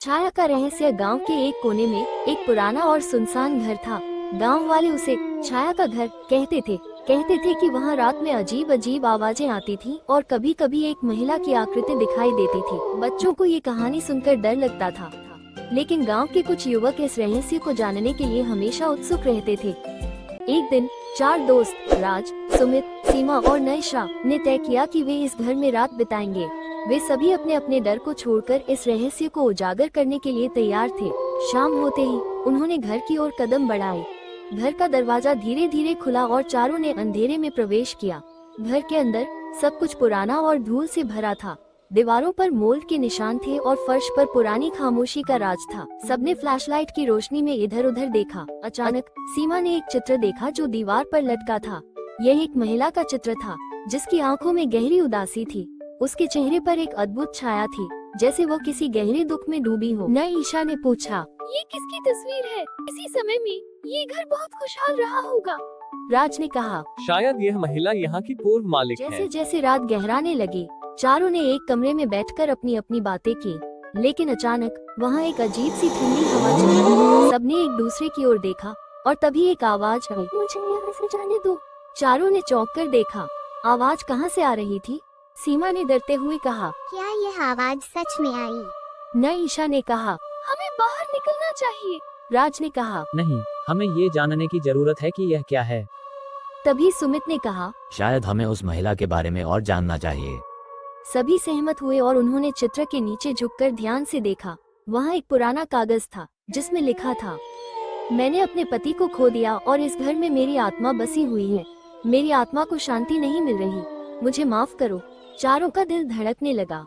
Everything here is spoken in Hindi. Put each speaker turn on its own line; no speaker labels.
छाया का रहस्य। गांव के एक कोने में एक पुराना और सुनसान घर था। गांव वाले उसे छाया का घर कहते थे कि वहां रात में अजीब अजीब आवाजें आती थीं और कभी कभी एक महिला की आकृति दिखाई देती थी। बच्चों को ये कहानी सुनकर डर लगता था, लेकिन गांव के कुछ युवक इस रहस्य को जानने के लिए हमेशा उत्सुक रहते थे। एक दिन 4 दोस्त राज, सुमित, सीमा और नईशा ने तय किया कि वे इस घर में रात बिताएंगे। वे सभी अपने अपने डर को छोड़कर इस रहस्य को उजागर करने के लिए तैयार थे। शाम होते ही उन्होंने घर की ओर कदम बढ़ाए। घर का दरवाजा धीरे धीरे खुला और चारों ने अंधेरे में प्रवेश किया। घर के अंदर सब कुछ पुराना और धूल से भरा था। दीवारों पर मोल्ड के निशान थे और फर्श पर पुरानी खामोशी का राज था। सबने फ्लैशलाइट की रोशनी में इधर उधर देखा। अचानक सीमा ने एक चित्र देखा जो दीवार पर लटका था। यह एक महिला का चित्र था जिसकी आंखों में गहरी उदासी थी। उसके चेहरे पर एक अद्भुत छाया थी, जैसे वो किसी गहरे दुख में डूबी हो। ईशा ने पूछा,
ये किसकी तस्वीर है? इसी समय में ये घर बहुत खुशहाल रहा होगा।
राज ने कहा,
शायद यह महिला यहाँ की पूर्व मालिक है।
जैसे जैसे रात गहराने लगी, चारों ने एक कमरे में बैठकर अपनी अपनी बातें की। लेकिन अचानक वहाँ एक अजीब सी ठंडी हवा चली। सबने एक दूसरे की ओर देखा और तभी एक आवाज आई, मुझे यहाँ से जाने दो। चारों ने चौंक कर देखा। आवाज कहाँ से आ रही थी? सीमा ने डरते हुए कहा,
क्या यह आवाज सच में आई?
ईशा ने कहा,
हमें बाहर निकलना चाहिए।
राज ने कहा,
नहीं, हमें ये जानने की जरूरत है कि यह क्या है।
तभी सुमित ने कहा,
शायद हमें उस महिला के बारे में और जानना चाहिए।
सभी सहमत हुए और उन्होंने चित्र के नीचे झुककर ध्यान से देखा। वहाँ एक पुराना कागज था जिसमें लिखा था, मैंने अपने पति को खो दिया और इस घर में मेरी आत्मा बसी हुई है। मेरी आत्मा को शांति नहीं मिल रही, मुझे माफ करो। चारों का दिल धड़कने लगा।